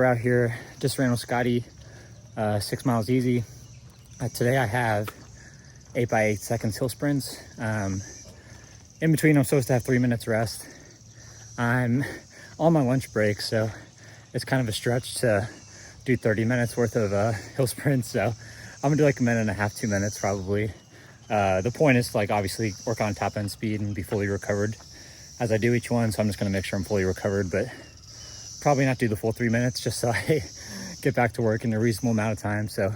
out here. Just ran with Scotty, 6 miles easy. Today I have 8x8 seconds hill sprints. In between, I'm supposed to have 3 minutes rest. I'm on my lunch break, so it's kind of a stretch to do 30 minutes worth of hill sprints. So I'm gonna do like a minute and a half, 2 minutes probably. The point is to like obviously work on top end speed and be fully recovered as I do each one. So I'm just gonna make sure I'm fully recovered, but probably not do the full 3 minutes just so I get back to work in a reasonable amount of time. So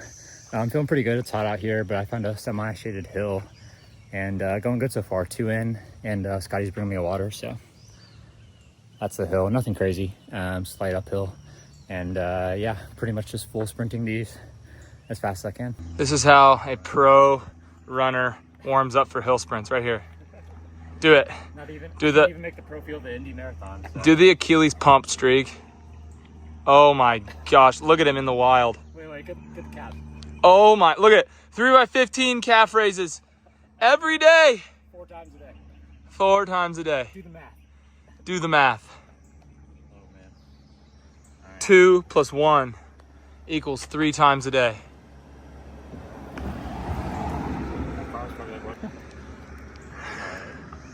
I'm feeling pretty good. It's hot out here, but I found a semi-shaded hill and going good so far. 2 in, and Scotty's bringing me a water. So that's the hill, nothing crazy, slight uphill. And yeah, pretty much just full sprinting these as fast as I can. This is how a pro runner warms up for hill sprints right here. Do it. Not even, not even make the pro field the Indy Marathon. So. Do the Achilles pump streak. Oh my gosh, look at him in the wild. Wait, get the calf. Oh my, look at it. 3x15 calf raises every day. 4 times a day. 4 times a day. Do the math. Do the math. Oh man. All right. 2 + 1 = 3 times a day.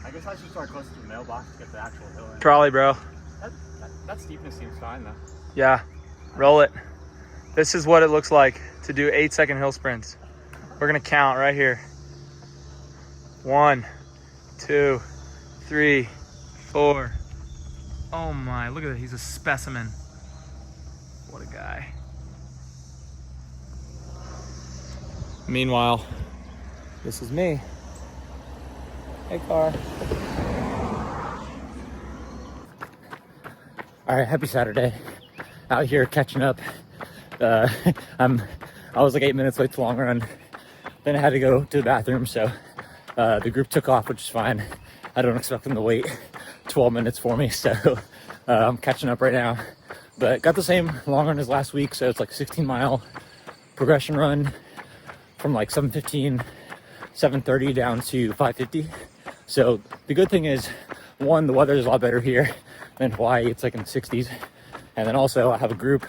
I guess I should start closer to the mailbox to get the actual hill in. Probably, bro. That steepness seems fine though. Yeah, roll it. This is what it looks like to do 8-second hill sprints. We're gonna count right here. 1, 2, 3, 4. Oh my, look at that, he's a specimen. What a guy. Meanwhile, this is me. Hey, car. All right, happy Saturday. Out here catching up. I was like 8 minutes late to long run. Then I had to go to the bathroom, so the group took off, which is fine. I don't expect them to wait 12 minutes for me, so I'm catching up right now. But got the same long run as last week, so it's like 16-mile progression run from like 7:15, 7:30 down to 5:50. So the good thing is, one, the weather is a lot better here than Hawaii. It's like in the 60s. And then also I have a group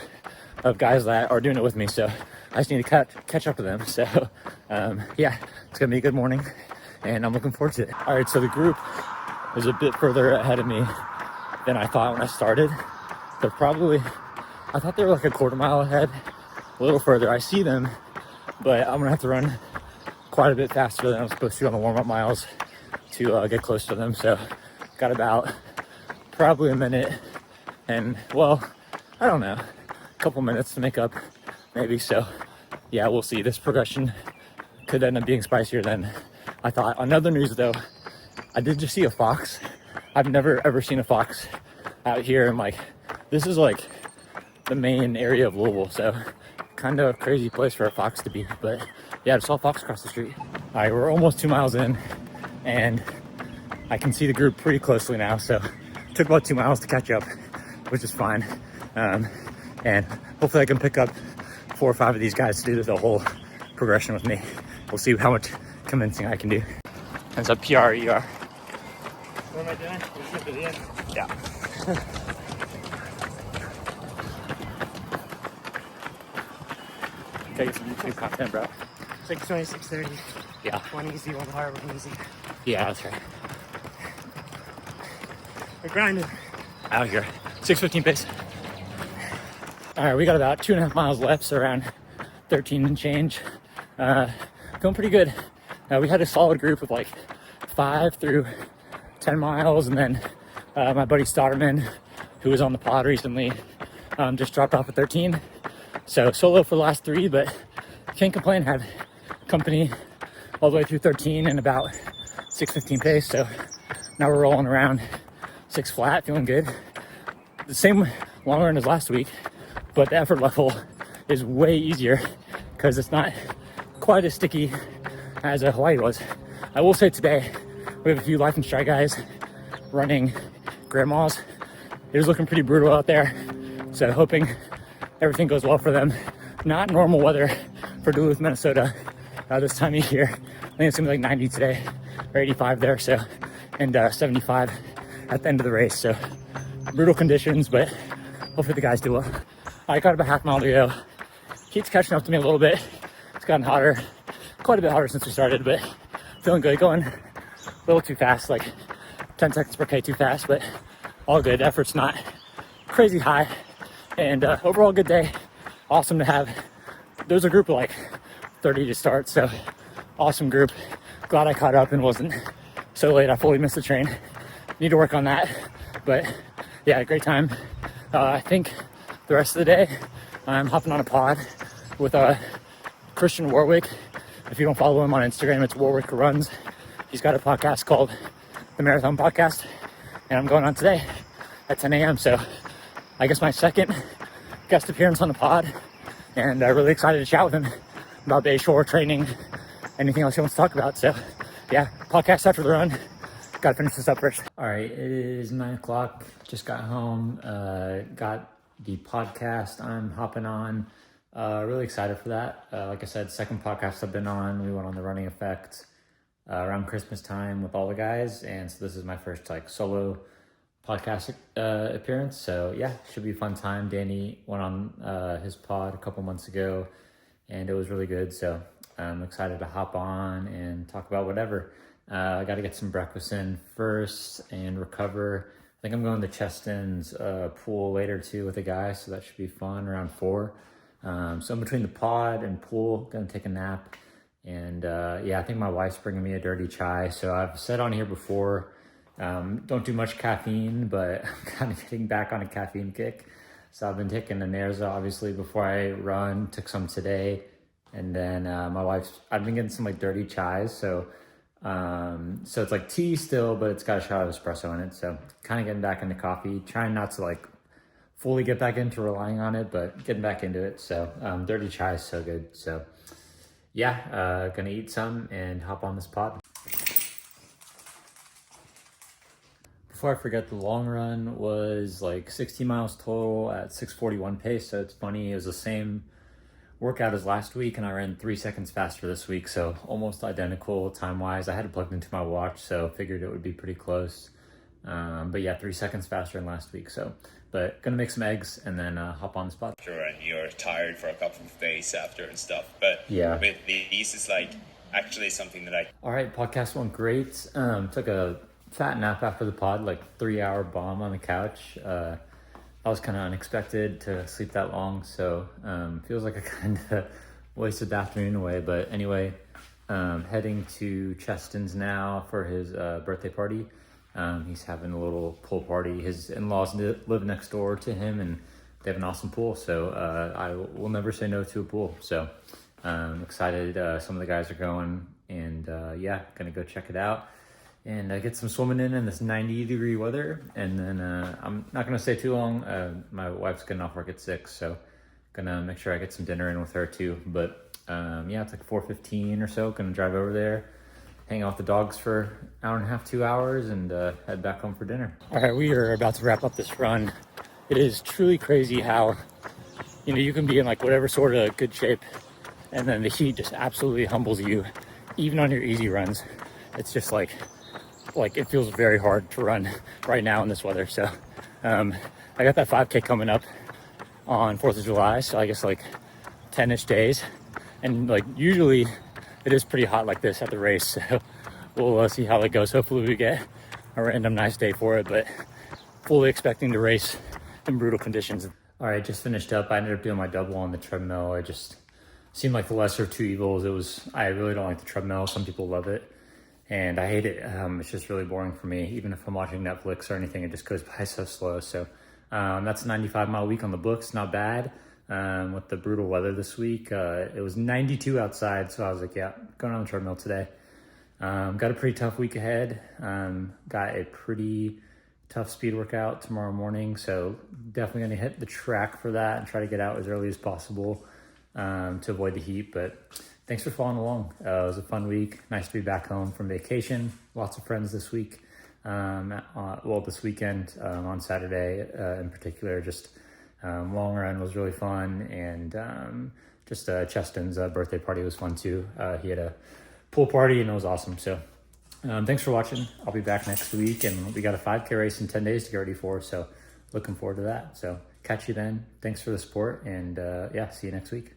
of guys that are doing it with me, so I just need to catch up to them. So yeah, it's gonna be a good morning and I'm looking forward to it. All right, so the group is a bit further ahead of me than I thought when I started. They're probably, I thought they were like a quarter mile ahead, a little further. I see them, but I'm gonna have to run quite a bit faster than I'm supposed to on the warm-up miles to get close to them. So got about probably a minute and, well, I don't know, a couple minutes to make up maybe. So yeah, we'll see. This progression could end up being spicier than I thought. On other news though, I did just see a fox. I've never ever seen a fox out here, and like this is like the main area of Louisville, so kind of a crazy place for a fox to be. But yeah, I just saw a fox across the street. All right, we're almost 2 miles in and I can see the group pretty closely now, so it took about 2 miles to catch up, which is fine. And hopefully I can pick up 4 or 5 of these guys to do the whole progression with me. We'll see how much convincing I can do. It's a PRER. What am I doing? Just the video? Yeah. Take some YouTube content, bro. 6:20, 6:30. Yeah. One easy, one hard, one easy. Yeah, that's right. We're grinding. Out here. 6:15 pace. All right, we got about 2.5 miles left, so around 13 and change. Feeling pretty good. We had a solid group of like 5 through 10 miles, and then my buddy Stotterman, who was on the pod recently, just dropped off at 13. So solo for the last 3, but can't complain. Had company all the way through 13 and about 6:15 pace. So now we're rolling around 6 flat, feeling good. The same long run as last week, but the effort level is way easier because it's not quite as sticky as Hawaii was. I will say today, we have a few Life and Stride guys running grandmas. It was looking pretty brutal out there, so hoping everything goes well for them. Not normal weather for Duluth, Minnesota this time of year. I think it's gonna be like 90 today, or 85 there, so, and 75 at the end of the race. So brutal conditions, but hopefully the guys do well. I got about half a mile to go. Heat's catching up to me a little bit. It's gotten hotter, quite a bit hotter since we started, but feeling good. Going a little too fast, like 10 seconds per K too fast, but all good. Effort's not crazy high, and overall good day. Awesome to have. There's a group of like 30 to start, so awesome group. Glad I caught up and wasn't so late. I fully missed the train. Need to work on that, but yeah, great time. I think the rest of the day I'm hopping on a pod with Christian Warwick. If you don't follow him on Instagram, it's Warwick Runs. He's got a podcast called the Marathon Podcast, and I'm going on today at 10 a.m. So I guess my second guest appearance on the pod, and really excited to chat with him about Bayshore training, anything else he wants to talk about. So yeah, podcast after the run. Gotta finish this up first. All right, it is 9 o'clock. Just got home, got the podcast I'm hopping on. Really excited for that. Like I said, second podcast I've been on. We went on the Running Effect around Christmas time with all the guys, and so this is my first like solo podcast appearance. So yeah, should be a fun time. Danny went on his pod a couple months ago, and it was really good. So I'm excited to hop on and talk about whatever. I got to get some breakfast in first and recover. I think I'm going to Cheston's pool later too with the guys, so that should be fun around 4. So in between the pod and pool, gonna take a nap. And yeah, I think my wife's bringing me a dirty chai. So I've said on here before, don't do much caffeine, but I'm kind of getting back on a caffeine kick. So I've been taking the Nerza obviously before I run, took some today. And then I've been getting some like dirty chais. So it's like tea still, but it's got a shot of espresso in it. So kind of getting back into coffee, trying not to like fully get back into relying on it, but getting back into it. So dirty chai is so good. So yeah, gonna eat some and hop on this pod. Before I forget, the long run was like 60 miles total at 6:41 pace. So it's funny, it was the same workout as last week, and I ran 3 seconds faster this week, so almost identical time-wise. I had it plugged into my watch, so figured it would be pretty close. But yeah, 3 seconds faster than last week. So, but gonna make some eggs and then hop on the spot. Sure, and you're tired for a couple of days after and stuff. But yeah, with these, it's like actually something that I. All right, podcast went great. Took a fat nap after the pod, like 3-hour bomb on the couch. That was kind of unexpected to sleep that long, so feels like I kind of wasted the afternoon away. But anyway, heading to Cheston's now for his birthday party. He's having a little pool party. His in-laws live next door to him, and they have an awesome pool, so I will never say no to a pool. So excited. Some of the guys are going, and yeah, gonna go check it out and get some swimming in this 90-degree weather. And then I'm not gonna stay too long. My wife's getting off work at 6, so gonna make sure I get some dinner in with her too. But yeah, it's like 4:15 or so. Gonna drive over there, hang out with the dogs for an hour and a half, 2 hours, and head back home for dinner. All right, we are about to wrap up this run. It is truly crazy how, you know, you can be in like whatever sort of good shape, and then the heat just absolutely humbles you, even on your easy runs. It's just like it feels very hard to run right now in this weather. So I got that 5K coming up on 4th of July, so I guess like 10-ish days. And like usually it is pretty hot like this at the race, so we'll see how it goes. Hopefully we get a random nice day for it, but fully expecting to race in brutal conditions. All right, just finished up. I ended up doing my double on the treadmill. It just seemed like the lesser of two evils. I really don't like the treadmill. Some people love it, and I hate it. It's just really boring for me. Even if I'm watching Netflix or anything, it just goes by so slow. So that's a 95-mile week on the books. Not bad. With the brutal weather this week, it was 92 outside, so I was like, yeah, going on the treadmill today. Got a pretty tough week ahead. Got a pretty tough speed workout tomorrow morning, so definitely gonna hit the track for that and try to get out as early as possible to avoid the heat. But thanks for following along. It was a fun week. Nice to be back home from vacation. Lots of friends this week. This weekend on Saturday in particular. Just long run was really fun, and just Cheston's birthday party was fun too. He had a pool party and it was awesome. So thanks for watching. I'll be back next week, and we got a 5K race in 10 days to get ready for, so looking forward to that. So catch you then. Thanks for the support, and yeah, see you next week.